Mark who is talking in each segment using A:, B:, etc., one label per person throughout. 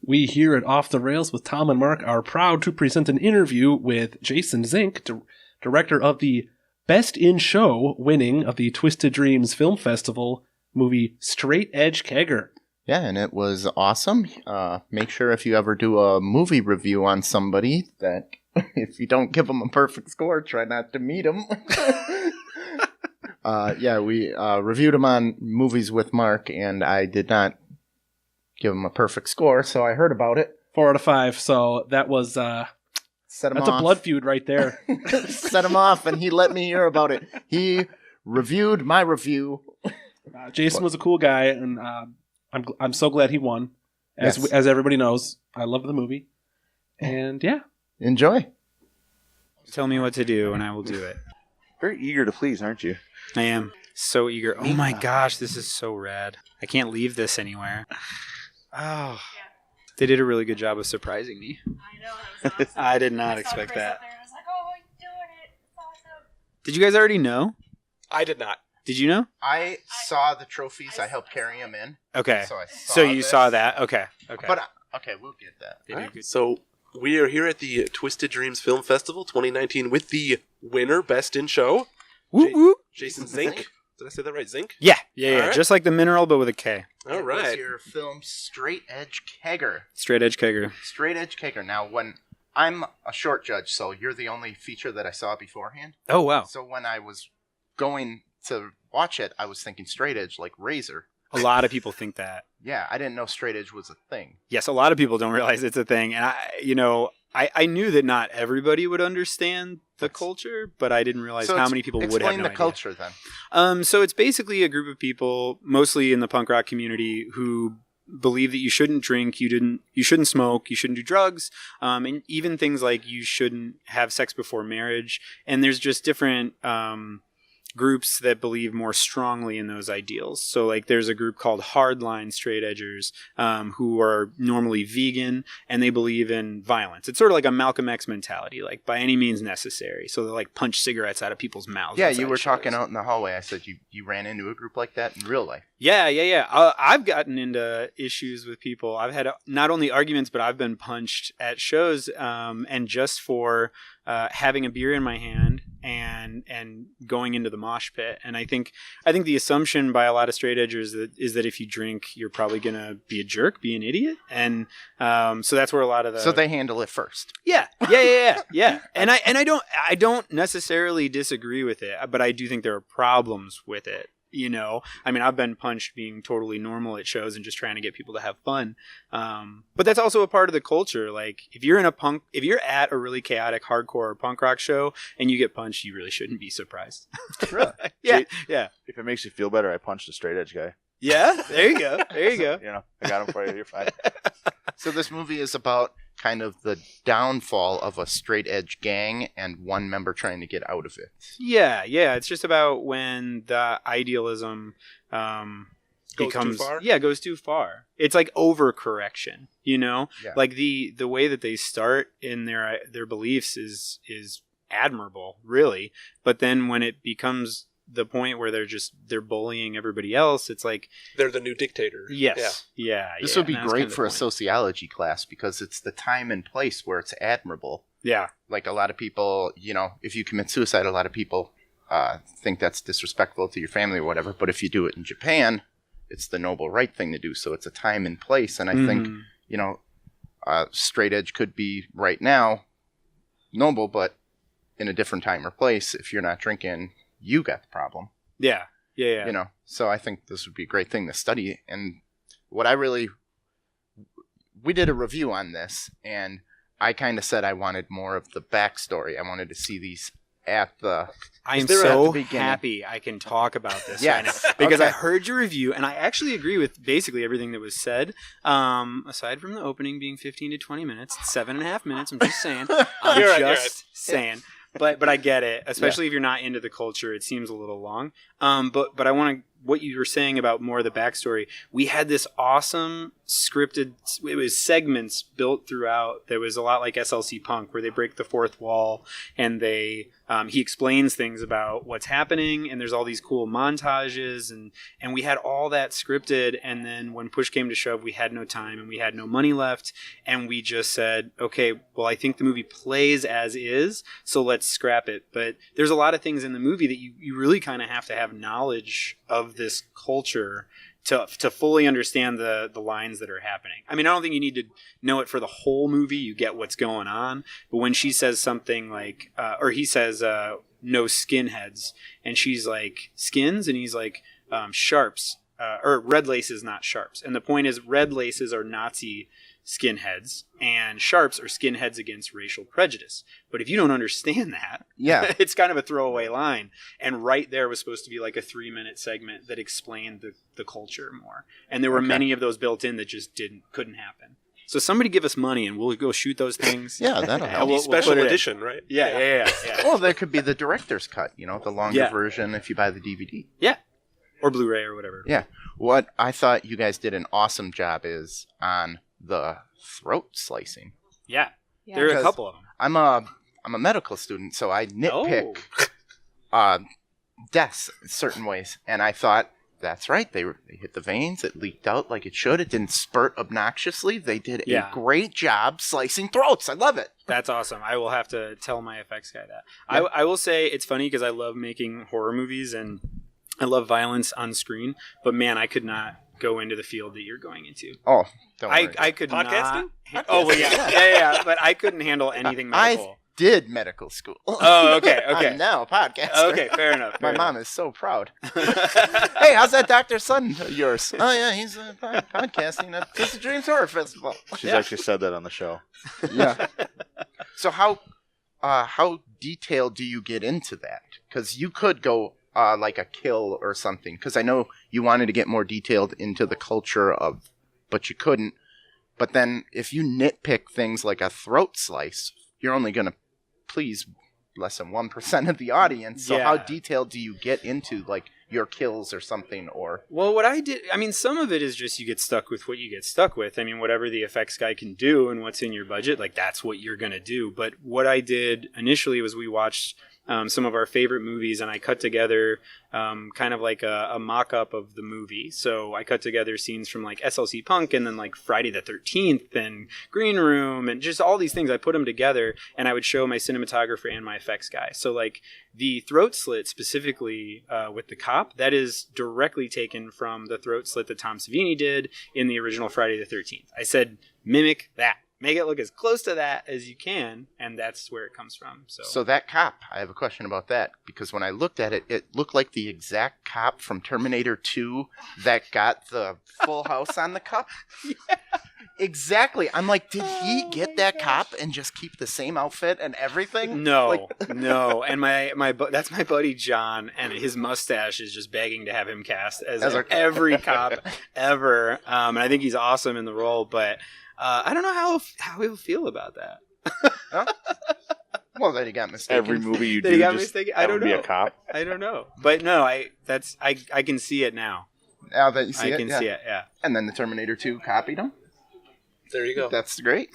A: We here at Off the Rails with Tom and Mark are proud to present an interview with Jason Zink, director of the Best in Show winning of the Twisted Dreams Film Festival movie Straight Edge Kegger.
B: Yeah, and it was awesome. Make sure if you ever do a movie review on somebody that if you don't give them a perfect score, try not to meet them. We reviewed them on Movies with Mark, and I did not give him a perfect score, so I heard about it.
A: 4 out of 5, so that was...
B: Set him
A: That's
B: off.
A: a blood feud right there.
B: Set him off, and he let me hear about it. He reviewed my review.
A: Jason was a cool guy, and I'm so glad he won. As everybody knows, I love the movie. And yeah.
B: Enjoy.
C: Tell me what to do, and I will do it.
D: Very eager to please, aren't you?
C: I am so eager. Oh my gosh, this is so rad. I can't leave this anywhere. Oh. They did a really good job of surprising me.
E: I know, that was awesome.
C: I did not expect that.
E: I was like, oh, he's doing it. It's awesome.
C: Did you guys already know?
A: I did not.
C: Did you know?
B: I saw the trophies. I helped carry them in.
C: Okay.
B: So
C: you saw that. Okay.
B: But, we'll get that.
A: Right. So we are here at the Twisted Dreams Film Festival 2019 with the winner, Best in Show.
C: Whoop, whoop.
A: Jason Zink. Did I say that right? Zink?
C: Yeah.
A: Right.
C: Just like the mineral, but with a K.
A: All right.
B: What's your film Straight Edge Kegger?
C: Straight Edge Kegger.
B: Straight Edge Kegger. Now, when I'm a short judge, so you're the only feature that I saw beforehand.
C: Oh, wow.
B: So when I was going to watch it, I was thinking straight edge like razor.
C: A lot of people think that.
B: Yeah, I didn't know straight edge was a thing.
C: Yes, a lot of people don't realize it's a thing. And I knew that not everybody would understand the culture, but I didn't realize how many people would have no idea.
B: Explain the culture then.
C: So it's basically a group of people, mostly in the punk rock community, who believe that you shouldn't drink, you shouldn't smoke, you shouldn't do drugs, and even things like you shouldn't have sex before marriage. And there's just different groups that believe more strongly in those ideals. So like there's a group called Hardline Straight Edgers who are normally vegan, and they believe in violence. It's sort of like a Malcolm X mentality, like by any means necessary. So they like punch cigarettes out of people's mouths.
B: Yeah, you were talking out in the hallway. I said you ran into a group like that in real life.
C: Yeah. I've gotten into issues with people. I've had not only arguments, but I've been punched at shows, and just for having a beer in my hand and going into the mosh pit. And I think the assumption by a lot of straight edgers is that if you drink, you're probably gonna be a jerk, be an idiot, and so that's where a lot of the
B: so they handle it first.
C: Yeah. And I don't necessarily disagree with it, but I do think there are problems with it. You know, I mean, I've been punched being totally normal at shows and just trying to get people to have fun. But that's also a part of the culture. Like if you're at a really chaotic hardcore punk rock show and you get punched, you really shouldn't be surprised.
D: Really?
C: Yeah.
D: If it makes you feel better, I punched a straight edge guy.
C: Yeah. There you go.
D: I got him for you. You're fine.
B: So this movie is about kind of the downfall of a straight edge gang and one member trying to get out of it.
C: Yeah. It's just about when the idealism goes too far. It's like overcorrection, you know?
B: Yeah.
C: Like the way that they start in their beliefs is admirable, really. But then when it becomes the point where they're bullying everybody else, it's like
A: they're the new dictator.
C: Yes. Yeah.
B: This would be great for a sociology class because it's the time and place where it's admirable.
C: Yeah.
B: Like a lot of people, you know, if you commit suicide, a lot of people think that's disrespectful to your family or whatever. But if you do it in Japan, it's the noble right thing to do. So it's a time and place. And I think, you know, straight edge could be right now noble, but in a different time or place. If you're not drinking, you got the problem.
C: Yeah.
B: You know, so I think this would be a great thing to study. And we did a review on this, and I kind of said I wanted more of the backstory. I wanted to see these at the...
C: I am so happy I can talk about this right now. Because I heard your review, and I actually agree with basically everything that was said. Aside from the opening being 15 to 20 minutes, it's 7.5 minutes. I'm just saying. I'm saying. But I get it, especially if you're not into the culture. It seems a little long. But I want to what you were saying about more of the backstory. We had this awesome scripted. It was segments built throughout. There was a lot like SLC Punk, where they break the fourth wall and they he explains things about what's happening, and there's all these cool montages, and we had all that scripted. And then when push came to shove, we had no time and we had no money left, and we just said, okay, well, I think the movie plays as is, so let's scrap it. But there's a lot of things in the movie that you really kind of have to have knowledge of this culture to fully understand the lines that are happening. I mean, I don't think you need to know it for the whole movie. You get what's going on. But when she says something like, or he says, no skinheads, and she's like, skins? And he's like, sharps, or red laces, not sharps. And the point is, red laces are Nazi skinheads, and sharps are skinheads against racial prejudice. But if you don't understand that,
B: Yeah.
C: it's kind of a throwaway line. And right there was supposed to be like a 3-minute segment that explained the culture more. And there were many of those built in that just couldn't happen. So somebody give us money and we'll go shoot those things.
B: Yeah, that'll help.
C: We'll
F: Special
C: put it in.
F: edition, right?
C: Yeah.
B: Well, there could be the director's cut, the longer
C: Yeah.
B: version if you buy the DVD.
C: Yeah. Or Blu-ray or whatever.
B: Yeah. What I thought you guys did an awesome job is on the throat slicing.
C: Yeah.
E: Yeah.
C: There are a
B: Because
C: couple of them.
B: I'm a medical student, so I nitpick deaths in certain ways. And I thought, that's right, they hit the veins, it leaked out like it should, it didn't spurt obnoxiously. They did
C: Yeah.
B: a great job slicing throats. I love it.
C: That's awesome. I will have to tell my effects guy that.
B: Yeah.
C: I will say it's funny because I love making horror movies and I love violence on screen, but man, I could not go into the field that you're going into.
B: Oh, don't worry.
C: I could
F: Podcasting?
C: not. Oh, well, yeah, but I couldn't handle anything medical.
B: I did medical school.
C: Oh, okay.
B: I'm now a podcaster.
C: Okay, fair enough.
B: My mom is so proud. Hey, how's that doctor's son of yours? Oh, yeah, he's podcasting at Twisted Dreams Horror Festival.
D: She's actually said that on the show.
B: Yeah. So how detailed do you get into that? Because you could go like a kill or something. Because I know you wanted to get more detailed into the culture but you couldn't. But then if you nitpick things like a throat slice, you're only going to please less than 1% of the audience. So how
C: Yeah.
B: detailed do you get into like your kills or something? Or
C: Well, what I did, I mean, some of it is just you get stuck with what you get stuck with. I mean, whatever the effects guy can do and what's in your budget, like that's what you're going to do. But what I did initially was we watched some of our favorite movies, and I cut together kind of like a mock-up of the movie. So I cut together scenes from like SLC Punk and then like Friday the 13th and Green Room and just all these things. I put them together, and I would show my cinematographer and my effects guy. So like the throat slit specifically with the cop, that is directly taken from the throat slit that Tom Savini did in the original Friday the 13th. I said, mimic that. Make it look as close to that as you can, and that's where it comes from.
B: so that cop, I have a question about that. Because when I looked at it, it looked like the exact cop from Terminator 2 that got the full house on the cup. Yeah. Exactly. I'm like, did he get that cop and just keep the same outfit and everything?
C: No, no. And that's my buddy John, and his mustache is just begging to have him cast as every cop ever. And I think he's awesome in the role, but I don't know how he'll feel about that.
B: Huh? Well, then he got mistaken.
D: Every movie you
C: That
D: do,
C: he got
D: just
C: mistaken?
D: that
C: I don't
D: would be
C: know.
D: a cop.
C: I don't know, but no, I can see it now.
B: Now that you see
C: I
B: it,
C: can
B: yeah.
C: see it. Yeah.
B: And then the Terminator 2 copied him.
F: There you go.
B: That's great.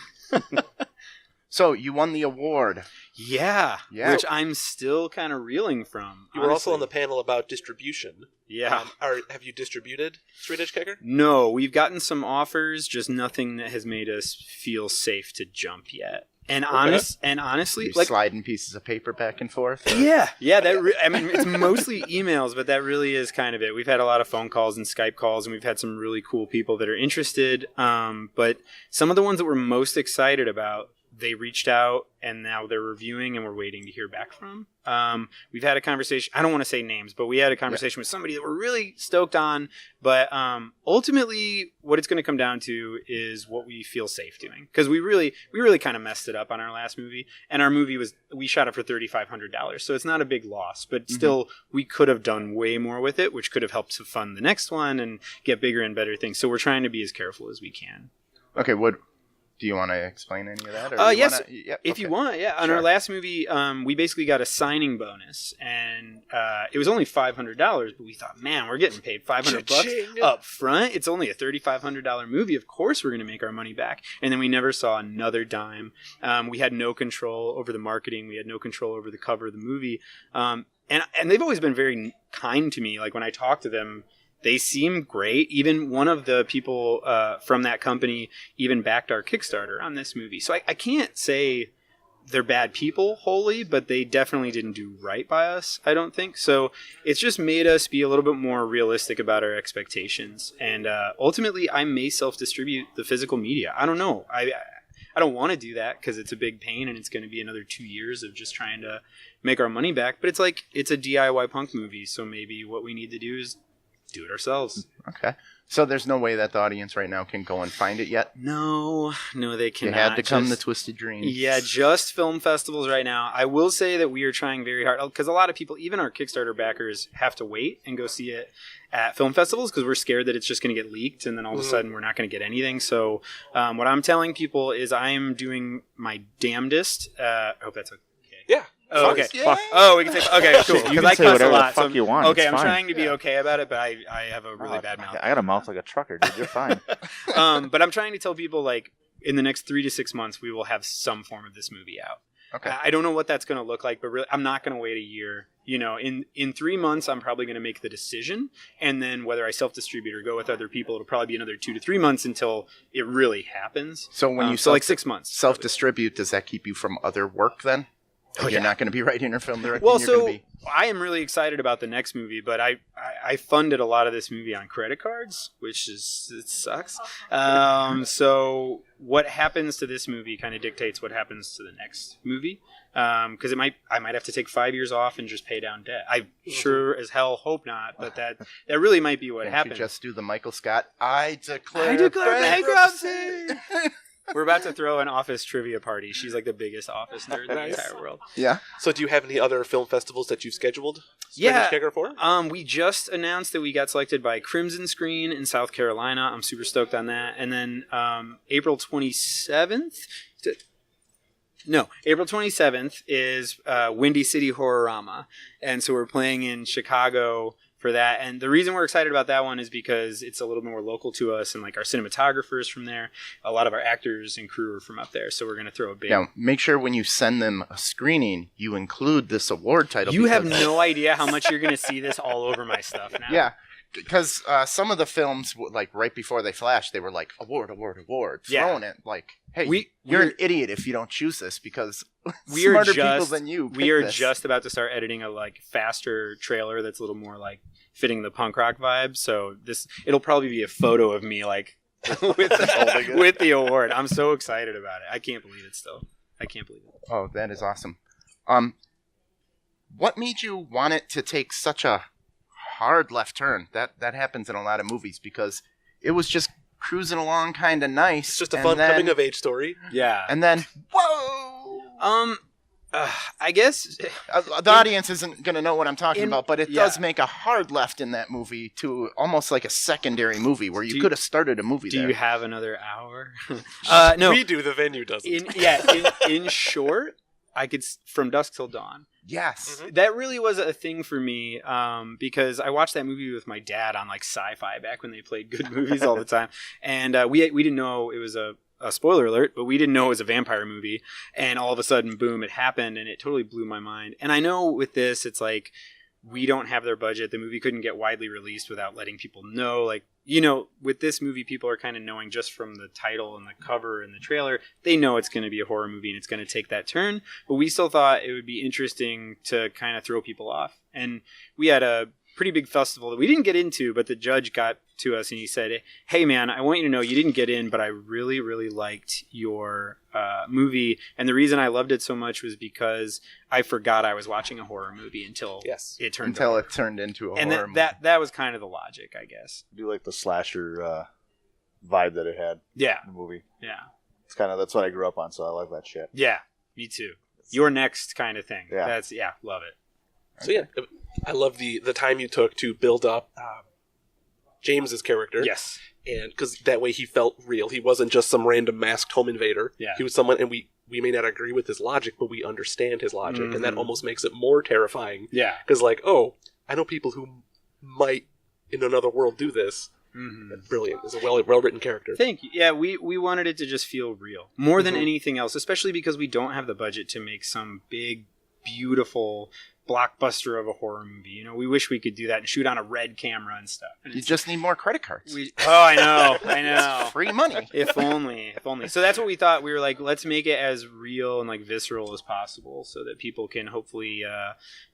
B: So you won the award.
C: Yeah.
B: Yeah.
C: Which I'm still kind of reeling from.
F: You were also
C: honestly.
F: on the panel about distribution.
C: Yeah.
F: Have you distributed Straight Edge Kegger?
C: No, we've gotten some offers, just nothing that has made us feel safe to jump yet. And honestly,
B: You're
C: like
B: sliding pieces of paper back and forth.
C: yeah, I mean, it's mostly emails, but that really is kind of it. We've had a lot of phone calls and Skype calls, and we've had some really cool people that are interested. But some of the ones that we're most excited about, they reached out and now they're reviewing and we're waiting to hear back from. We've had a conversation. I don't want to say names, but we had a conversation with somebody that we're really stoked on. But ultimately, what it's going to come down to is what we feel safe doing. Because we really kind of messed it up on our last movie. And our movie we shot it for $3,500. So it's not a big loss. But still, we could have done way more with it, which could have helped to fund the next one and get bigger and better things. So we're trying to be as careful as we can.
B: Okay, Do you want to explain any of that? Or
C: Yes,
B: yep,
C: if
B: okay.
C: you want, yeah. On
B: Sure.
C: our last movie, we basically got a signing bonus, and it was only $500, but we thought, man, we're getting paid $500
F: Cha-ching.
C: up front. It's only a $3,500 movie. Of course we're going to make our money back. And then we never saw another dime. We had no control over the marketing. We had no control over the cover of the movie. And they've always been very kind to me. Like when I talk to them, they seem great. Even one of the people from that company even backed our Kickstarter on this movie. So I can't say they're bad people wholly, but they definitely didn't do right by us, I don't think. So it's just made us be a little bit more realistic about our expectations. And ultimately, I may self-distribute the physical media. I don't know. I don't want to do that because it's a big pain and it's going to be another 2 years of just trying to make our money back. But it's like, it's a DIY punk movie. So maybe what we need to do is do it ourselves.
B: Okay. So there's no way that the audience right now can go and find it yet?
C: No, they cannot.
B: You had to come to
C: Just-
B: Twisted Dreams.
C: Yeah, just film festivals right now. I will say that we are trying very hard because a lot of people, even our Kickstarter backers, have to wait and go see it at film festivals because we're scared that it's just going to get leaked and then all of a sudden we're not going to get anything. So what I'm telling people is I'm doing my damnedest. I hope that's okay.
F: Yeah.
C: Oh, okay.
B: Yeah.
C: Oh, we can say okay, cool.
D: You
C: Because
D: can
C: I
D: say
C: cuss a
D: whatever the
C: lot.
D: fuck you want.
C: Okay,
D: It's
C: I'm
D: fine.
C: trying to be okay about it, but I have a really bad mouth.
D: I got a mouth like a trucker, dude. You're fine.
C: But I'm trying to tell people like in the next 3 to 6 months we will have some form of this movie out.
B: Okay.
C: I don't know what that's going to look like, but really, I'm not going to wait a year. You know, in 3 months, I'm probably going to make the decision, and then whether I self-distribute or go with other people, it'll probably be another 2 to 3 months until it really happens.
B: So when you
C: so like 6 months,
B: self-distribute, does that keep you from other work then?
C: Oh,
B: You're
C: yeah.
B: not going to be writing or film directing.
C: Well,
B: you're
C: so
B: going to be...
C: I am really excited about the next movie, but I funded a lot of this movie on credit cards, which is it sucks. So what happens to this movie kind of dictates what happens to the next movie, because I might have to take 5 years off and just pay down debt. I sure as hell hope not, but that really might be what
B: Can't
C: happens.
B: you just do the Michael Scott, I declare
C: bankruptcy. We're about to throw an Office trivia party. She's like the biggest Office nerd in the
F: Nice.
C: entire world.
B: Yeah.
F: So do you have any other film festivals that you've scheduled?
C: Yeah.
F: Straight Edge Kegger for?
C: We just announced that we got selected by Crimson Screen in South Carolina. I'm super stoked on that. And then April 27th is Windy City Horrorama. And so we're playing in Chicago for that. And the reason we're excited about that one is because it's a little more local to us, and like our cinematographers from there, a lot of our actors and crew are from up there. So we're going to throw a big...
B: Now, make sure when you send them a screening, you include this award title.
C: You have
B: because-
C: no idea how much you're going to see this all over my stuff now.
B: Yeah, because some of the films, like right before they flashed, they were like, award,
C: Yeah.
B: throwing it. Like, hey, you're
C: we're-
B: an idiot if you don't choose this because
C: We are
B: smarter
C: just,
B: people than you
C: we
B: picked
C: are
B: this.
C: just about to start editing a like faster trailer that's a little more like fitting the punk rock vibe. So it'll probably be a photo of me like with the award. I'm so excited about it. I can't believe it still. I can't believe it.
B: Oh, that is awesome. What made you want it to take such a hard left turn? That happens in a lot of movies because it was just cruising along kind of nice.
F: It's just a
B: and
F: fun
B: then-
F: coming of age story.
C: Yeah.
B: And then, whoa!
C: I guess
B: The audience isn't going to know what I'm talking
C: in-
B: about, but it
C: yeah.
B: does make a hard left in that movie to almost like a secondary movie where
C: Do
B: you
C: you-
B: could have started a movie
C: do
B: there.
C: you have another hour? No.
F: We do, the venue doesn't.
C: In short, I could From Dusk Till Dawn.
B: Yes.
F: Mhm.
C: That really was a thing for me because I watched that movie with my dad on like Sci-Fi back when they played good movies all the time, and we didn't know it was a spoiler alert, but we didn't know it was a vampire movie, and all of a sudden, boom, it happened, and it totally blew my mind. And I know with this, it's like we don't have their budget. The movie couldn't get widely released without letting people know. Like, you know, with this movie, people are kind of knowing just from the title and the cover and the trailer, they know it's going to be a horror movie and it's going to take that turn. But we still thought it would be interesting to kind of throw people off. And we had a pretty big festival that we didn't get into, but the judge got to us and he said, "Hey man, I want you to know you didn't get in, but I really, really liked your movie. And the reason I loved it so much was because I forgot I was watching a horror movie until it turned
B: Until
C: horror."
B: it turned into a
C: And
B: horror movie.
C: that was kind of the logic, I guess.
D: I do like the slasher vibe that it had
C: Yeah,
D: in the movie.
C: yeah,
D: That's what I grew up on, so I like that shit.
C: yeah. Me too. Your next kind of thing.
D: Yeah.
C: Love it.
F: So yeah, I love the time you took to build up James's character.
C: Yes.
F: And because that way he felt real. He wasn't just some random masked home invader.
C: Yeah.
F: He was someone, and we may not agree with his logic, but we understand his logic, and that almost makes it more terrifying.
C: Yeah.
F: Because, like, oh, I know people who might in another world do this. Brilliant. It's a well-written character.
C: Thank you. Yeah, we wanted it to just feel real more than anything else, especially because we don't have the budget to make some big, beautiful blockbuster of a horror movie. You know, we wish we could do that and shoot on a red camera and stuff. And
B: You just need more credit cards.
C: I know.
B: Free money.
C: If only. So that's what we thought. We were like, let's make it as real and like visceral as possible, so that people can hopefully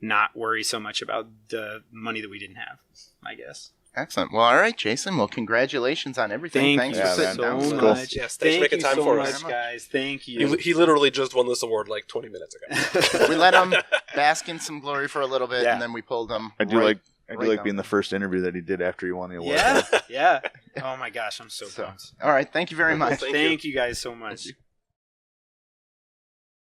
C: not worry so much about the money that we didn't have, I guess.
B: Excellent. Well, all right, Jason. Well, congratulations on everything. Thanks for sitting down.
C: so
B: with
C: much.
B: us.
F: Yes, thanks for making time for us.
C: Thank you so much, guys. Thank you.
F: He literally just won this award like 20 minutes ago.
B: We let him bask in some glory for a little bit, and then we pulled him.
D: I do like
B: down.
D: being the first interview that he did after he won the award.
C: Yeah. Oh my gosh, I'm so pumped.
B: All right, thank you very much.
C: Thank you guys so much.